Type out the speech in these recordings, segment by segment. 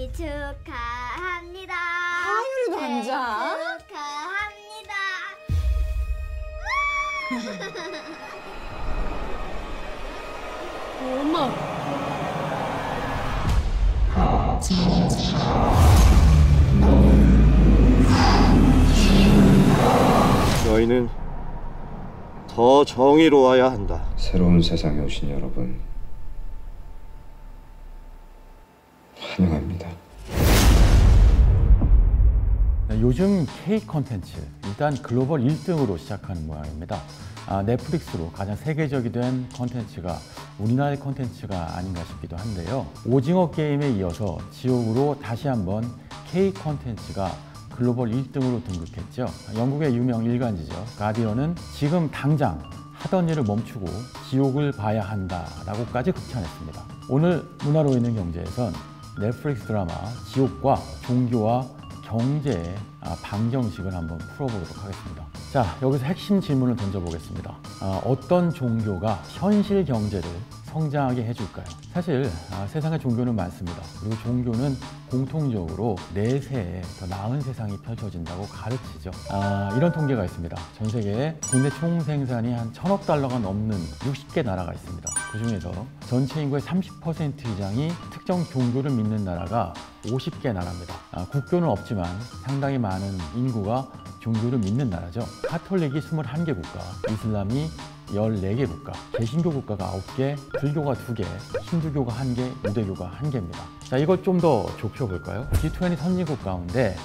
생일 축하합니다. 하율이도 앉아. 축하합니다. 엄마. 너희는 더 정의로워야 한다. 새로운 세상에 오신 여러분 환영합니다. 요즘 K 콘텐츠 일단 글로벌 1등으로 시작하는 모양입니다. 넷플릭스로 가장 세계적이 된 콘텐츠가 우리나라의 콘텐츠가 아닌가 싶기도 한데요. 오징어 게임에 이어서 지옥으로 다시 한번 K 콘텐츠가 글로벌 1등으로 등극했죠. 영국의 유명 일간지죠. 가디언은 지금 당장 하던 일을 멈추고 지옥을 봐야 한다라고까지 극찬했습니다. 오늘 문화로 있는 경제에선 넷플릭스 드라마 지옥과 종교와 경제의 방정식을 한번 풀어보도록 하겠습니다. 자, 여기서 핵심 질문을 던져보겠습니다. 어떤 종교가 현실 경제를 성장하게 해줄까요? 사실 세상에 종교는 많습니다. 그리고 종교는 공통적으로 내세에 더 나은 세상이 펼쳐진다고 가르치죠. 이런 통계가 있습니다. 전 세계에 국내 총생산이 한 1,000억 달러가 넘는 60개 나라가 있습니다. 그 중에서 전체 인구의 30% 이상이 특정 종교를 믿는 나라가 50개 나라입니다. 국교는 없지만 상당히 많은 인구가 종교를 믿는 나라죠. 카톨릭이 21개 국가, 이슬람이 14개 국가, 개신교 국가가 9개, 불교가 2개, 힌두교가 1개, 유대교가 1개입니다. 자, 이걸 좀 더 좁혀볼까요? G20 선진국 가운데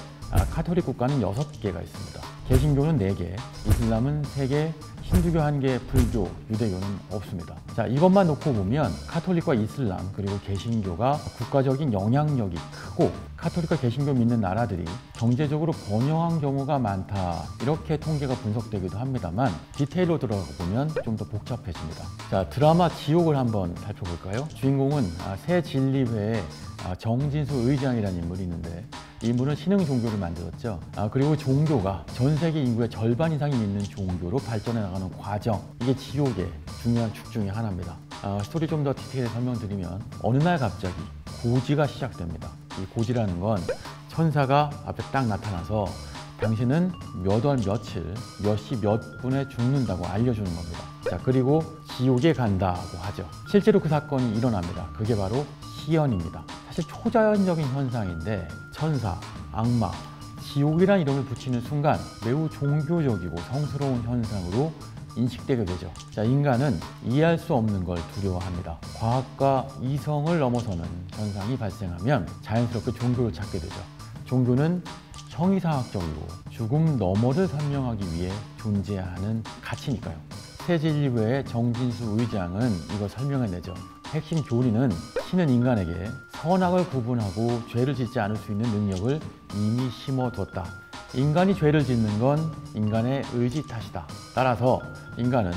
카톨릭 국가는 6개가 있습니다. 개신교는 4개, 이슬람은 3개, 힌두교 1개, 불교, 유대교는 없습니다. 자, 이것만 놓고 보면 카톨릭과 이슬람 그리고 개신교가 국가적인 영향력이 크고 카톨릭과 개신교 믿는 나라들이 경제적으로 번영한 경우가 많다, 이렇게 통계가 분석되기도 합니다만 디테일로 들어가 보면 좀 더 복잡해집니다. 자, 드라마 지옥을 한번 살펴볼까요? 주인공은 새 진리회의 정진수 의장이라는 인물이 있는데 이 인물은 신흥 종교를 만들었죠. 그리고 종교가 전 세계 인구의 절반 이상이 믿는 종교로 발전해 나가는 과정, 이게 지옥의 중요한 축 중에 하나입니다. 스토리 좀 더 디테일하게 설명드리면 어느 날 갑자기 고지가 시작됩니다. 이 고지라는 건 천사가 앞에 딱 나타나서 당신은 몇 월 며칠 몇 시 몇 분에 죽는다고 알려주는 겁니다. 자, 그리고 지옥에 간다고 하죠. 실제로 그 사건이 일어납니다. 그게 바로 시연입니다. 사실 초자연적인 현상인데 천사, 악마, 지옥이라는 이름을 붙이는 순간 매우 종교적이고 성스러운 현상으로 인식되게 되죠. 자, 인간은 이해할 수 없는 걸 두려워합니다. 과학과 이성을 넘어서는 현상이 발생하면 자연스럽게 종교를 찾게 되죠. 종교는 형이상학적이고 죽음 너머를 설명하기 위해 존재하는 가치니까요. 새진리회의 정진수 의장은 이걸 설명해내죠. 핵심 교리는 신은 인간에게 선악을 구분하고 죄를 짓지 않을 수 있는 능력을 이미 심어뒀다. 인간이 죄를 짓는 건 인간의 의지 탓이다. 따라서 인간은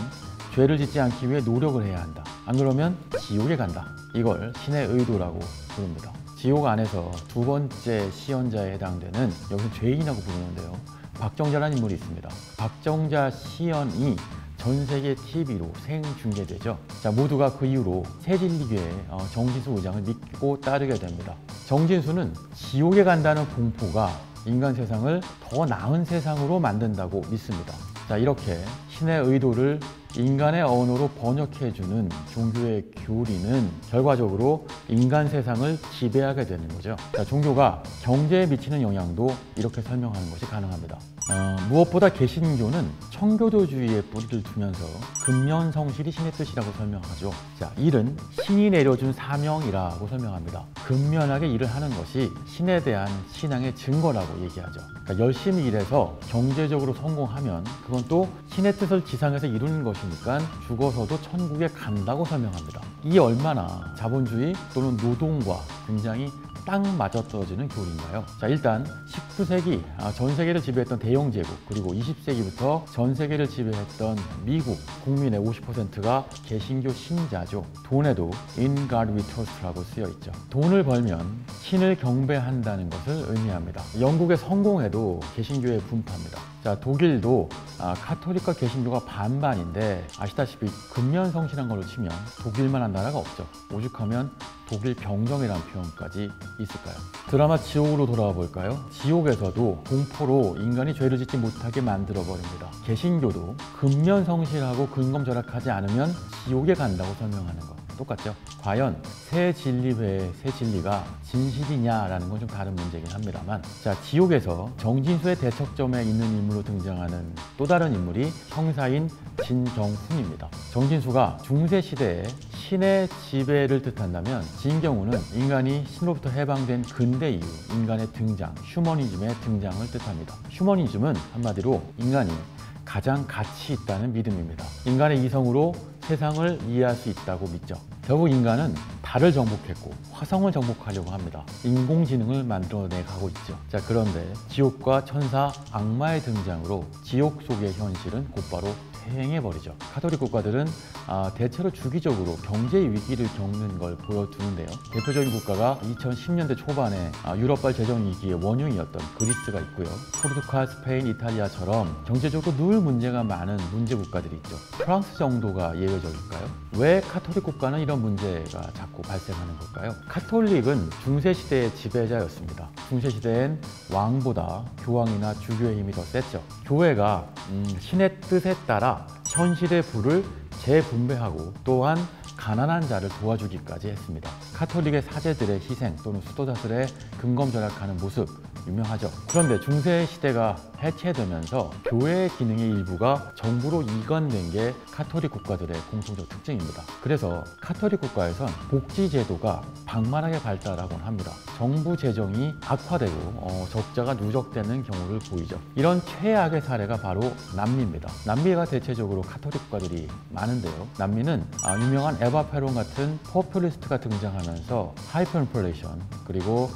죄를 짓지 않기 위해 노력을 해야 한다. 안 그러면 지옥에 간다. 이걸 신의 의도라고 부릅니다. 지옥 안에서 두 번째 시연자에 해당되는, 여기서 죄인이라고 부르는데요, 박정자라는 인물이 있습니다. 박정자 시연이 전 세계 TV로 생중계되죠. 자, 모두가 그 이후로 새진리교의 정진수 의장을 믿고 따르게 됩니다. 정진수는 지옥에 간다는 공포가 인간 세상을 더 나은 세상으로 만든다고 믿습니다. 자, 이렇게 신의 의도를 인간의 언어로 번역해주는 종교의 교리는 결과적으로 인간 세상을 지배하게 되는 거죠. 자, 종교가 경제에 미치는 영향도 이렇게 설명하는 것이 가능합니다. 무엇보다 개신교는 청교도주의에 뿌리를 두면서 근면성실이 신의 뜻이라고 설명하죠. 자, 일은 신이 내려준 사명이라고 설명합니다. 근면하게 일을 하는 것이 신에 대한 신앙의 증거라고 얘기하죠. 그러니까 열심히 일해서 경제적으로 성공하면 그건 또 신의 뜻을 지상에서 이루는 것이니까 죽어서도 천국에 간다고 설명합니다. 이 얼마나 자본주의 또는 노동과 굉장히 딱 맞아떨어지는 교리인가요? 자, 일단 19세기 전 세계를 지배했던 대영 제국, 그리고 20세기부터 전 세계를 지배했던 미국 국민의 50%가 개신교 신자죠. 돈에도 In God We Trust라고 쓰여 있죠. 돈을 벌면 신을 경배한다는 것을 의미합니다. 영국의 성공에도 개신교의 분파입니다. 자, 독일도 카톨릭과 개신교가 반반인데 아시다시피 근면성실한 걸로 치면 독일만한 나라가 없죠. 오죽하면 독일 병정이라는 표현까지 있을까요? 드라마 지옥으로 돌아와 볼까요? 지옥에서도 공포로 인간이 죄를 짓지 못하게 만들어 버립니다. 개신교도 근면성실하고 근검절약하지 않으면 지옥에 간다고 설명하는 것 똑같죠? 과연 새 진리 외에 새 진리가 진실이냐라는 건 좀 다른 문제긴 합니다만, 자, 지옥에서 정진수의 대척점에 있는 인물로 등장하는 또 다른 인물이 형사인 진경훈입니다. 정진수가 중세시대에 신의 지배를 뜻한다면, 진경훈은 인간이 신로부터 해방된 근대 이후 인간의 등장, 휴머니즘의 등장을 뜻합니다. 휴머니즘은 한마디로 인간이 가장 가치 있다는 믿음입니다. 인간의 이성으로 세상을 이해할 수 있다고 믿죠. 결국 인간은 달을 정복했고 화성을 정복하려고 합니다. 인공지능을 만들어내 가고 있죠. 자, 그런데 지옥과 천사, 악마의 등장으로 지옥 속의 현실은 곧바로 퇴행해버리죠. 카톨릭 국가들은 대체로 주기적으로 경제 위기를 겪는 걸 보여두는데요. 대표적인 국가가 2010년대 초반에 유럽발 재정 위기의 원흉이었던 그리스가 있고요. 포르투갈, 스페인, 이탈리아처럼 경제적으로 늘 문제가 많은 문제 국가들이 있죠. 프랑스 정도가 예외적일까요? 왜 카톨릭 국가는 이런 문제가 자꾸 발생하는 걸까요? 카톨릭은 중세시대의 지배자였습니다. 중세시대엔 왕보다 교황이나 주교의 힘이 더 셌죠. 교회가 신의 뜻에 따라 현실의 부를 재분배하고 또한 가난한 자를 도와주기까지 했습니다. 카톨릭의 사제들의 희생 또는 수도자들의 근검절약하는 모습 유명하죠. 그런데 중세 시대가 해체되면서 교회의 기능의 일부가 정부로 이관된 게 카톨릭 국가들의 공통적 특징입니다. 그래서 카톨릭 국가에선 복지 제도가 방만하게 발달하곤 합니다. 정부 재정이 악화되고 적자가 누적되는 경우를 보이죠. 이런 최악의 사례가 바로 남미입니다. 남미가 대체적으로 카톨릭 국가들이 많은데요. 남미는 유명한 에바 페론 같은 포퓰리스트가 등장하면서 하이퍼 인플레이션 그리고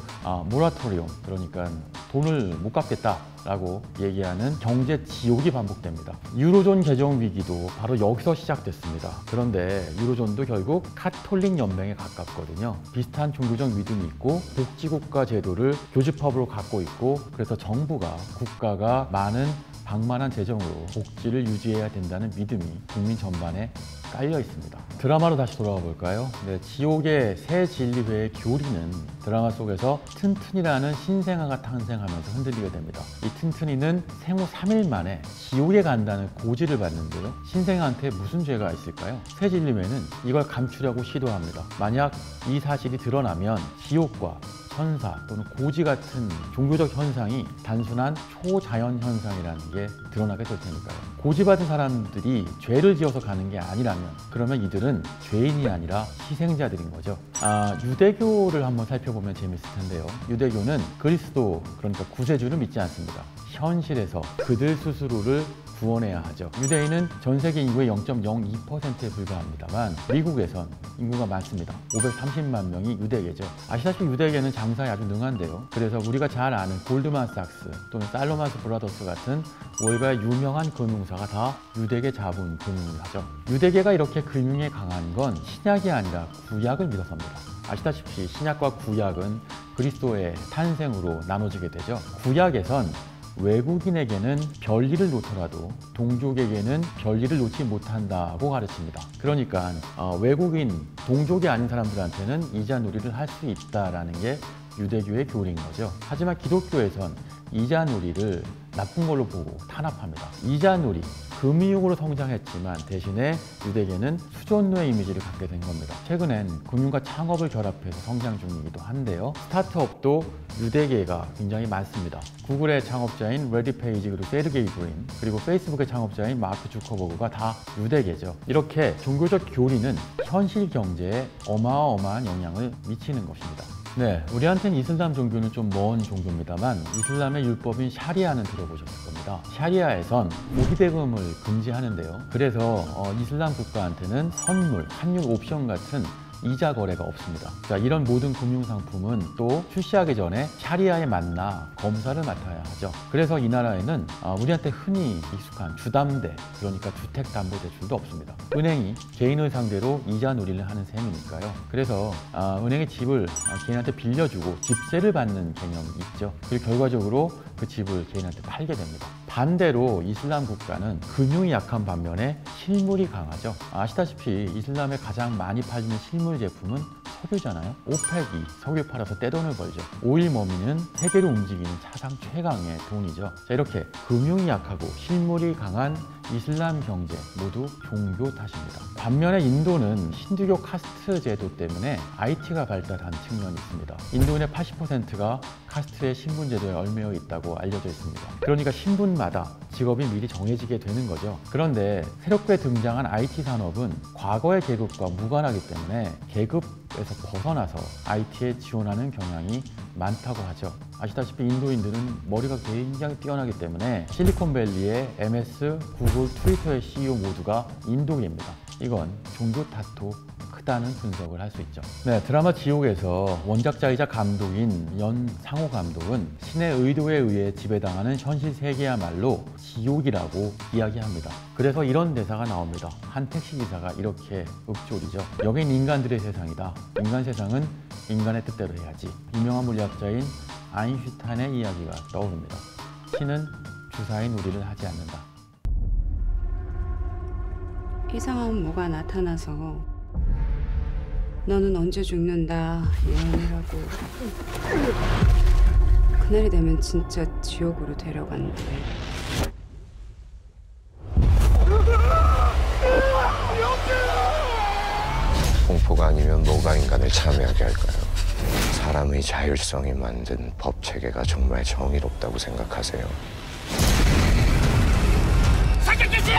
모라토리움, 그러니까 돈을 못 갚겠다라고 얘기하는 경제 지옥이 반복됩니다. 유로존 개정 위기도 바로 여기서 시작됐습니다. 그런데 유로존도 결국 카톨릭 연맹에 가깝거든요. 비슷한 종교적 믿음이 있고 복지국가 제도를 교집합으로 갖고 있고, 그래서 정부가 국가가 많은 방만한 재정으로 복지를 유지해야 된다는 믿음이 국민 전반에 깔려 있습니다. 드라마로 다시 돌아가 볼까요? 네, 지옥의 새 진리회의 교리는 드라마 속에서 튼튼이라는 신생아가 탄생하면서 흔들리게 됩니다. 이 튼튼이는 생후 3일 만에 지옥에 간다는 고지를 받는데요. 신생아한테 무슨 죄가 있을까요? 새 진리회는 이걸 감추려고 시도합니다. 만약 이 사실이 드러나면 지옥과 천사 또는 고지 같은 종교적 현상이 단순한 초자연 현상이라는 게 드러나게 될 테니까요. 고지받은 사람들이 죄를 지어서 가는 게 아니라면 그러면 이들은 죄인이 아니라 희생자들인 거죠. 유대교를 한번 살펴보면 재밌을 텐데요. 유대교는 그리스도, 그러니까 구세주를 믿지 않습니다. 현실에서 그들 스스로를 구원해야 하죠. 유대인은 전 세계 인구의 0.02%에 불과합니다만 미국에선 인구가 많습니다. 530만 명이 유대계죠. 아시다시피 유대계는 장사에 아주 능한데요. 그래서 우리가 잘 아는 골드만삭스 또는 살로만스 브라더스 같은 월가의 유명한 금융사가 다 유대계 자본 금융을 하죠. 유대계가 이렇게 금융에 강한 건 신약이 아니라 구약을 믿어서입니다. 아시다시피 신약과 구약은 그리스도의 탄생으로 나눠지게 되죠. 구약에선 외국인에게는 별일을 놓더라도 동족에게는 별일을 놓지 못한다고 가르칩니다. 그러니까 외국인, 동족이 아닌 사람들한테는 이자놀이를 할 수 있다는 게 유대교의 교리인 거죠. 하지만 기독교에선 이자놀이를 나쁜 걸로 보고 탄압합니다. 이자놀이, 금이용으로 성장했지만 대신에 유대계는 수존노의 이미지를 갖게 된 겁니다. 최근엔 금융과 창업을 결합해서 성장 중이기도 한데요. 스타트업도 유대계가 굉장히 많습니다. 구글의 창업자인 레디 페이지, 그리고 세르게이 브린, 그리고 페이스북의 창업자인 마크 주커버그가 다 유대계죠. 이렇게 종교적 교리는 현실 경제에 어마어마한 영향을 미치는 것입니다. 네, 우리한테는 이슬람 종교는 좀 먼 종교입니다만 이슬람의 율법인 샤리아는 들어보셨을 겁니다. 샤리아에선 고기대금을 금지하는데요. 그래서 이슬람 국가한테는 선물, 환율 옵션 같은 이자 거래가 없습니다. 자, 이런 모든 금융상품은 또 출시하기 전에 샤리아에 맞나 검사를 맡아야 하죠. 그래서 이 나라에는 우리한테 흔히 익숙한 주담대, 그러니까 주택담보대출도 없습니다. 은행이 개인을 상대로 이자 놀이를 하는 셈이니까요. 그래서 은행이 집을 개인한테 빌려주고 집세를 받는 개념이 있죠. 그리고 결과적으로 그 집을 개인한테 팔게 됩니다. 반대로 이슬람 국가는 금융이 약한 반면에 실물이 강하죠. 아시다시피 이슬람에 가장 많이 팔리는 실물 제품은 석유잖아요. 오펙이 석유 팔아서 떼돈을 벌죠. 오일 머니는 세계를 움직이는 사상 최강의 돈이죠. 자, 이렇게 금융이 약하고 실물이 강한 이슬람 경제 모두 종교 탓입니다. 반면에 인도는 힌두교 카스트 제도 때문에 IT가 발달한 측면이 있습니다. 인도인의 80%가 카스트의 신분 제도에 얽매여 있다고 알려져 있습니다. 그러니까 신분마다 직업이 미리 정해지게 되는 거죠. 그런데 새롭게 등장한 IT 산업은 과거의 계급과 무관하기 때문에 계급에서 벗어나서 IT에 지원하는 경향이 많다고 하죠. 아시다시피 인도인들은 머리가 굉장히 뛰어나기 때문에 실리콘밸리의 MS, 구글, 트위터의 CEO 모두가 인도계입니다. 이건 종교 탓도 크다는 분석을 할 수 있죠. 네, 드라마 지옥에서 원작자이자 감독인 연상호 감독은 신의 의도에 의해 지배당하는 현실 세계야말로 지옥이라고 이야기합니다. 그래서 이런 대사가 나옵니다. 한 택시기사가 이렇게 읊조리죠. 여긴 인간들의 세상이다. 인간 세상은 인간의 뜻대로 해야지. 유명한 물리학자인 아인슈타인의 이야기가 떠오릅니다. 신은 주사인 우리를 하지 않는다. 이상한 뭐가 나타나서 너는 언제 죽는다 예언이라고. 그날이 되면 진짜 지옥으로 데려간대. 공포가 아니면 뭐가 인간을 참여하게 할까요? 사람의 자율성이 만든 법 체계가 정말 정의롭다고 생각하세요? 사격 개시!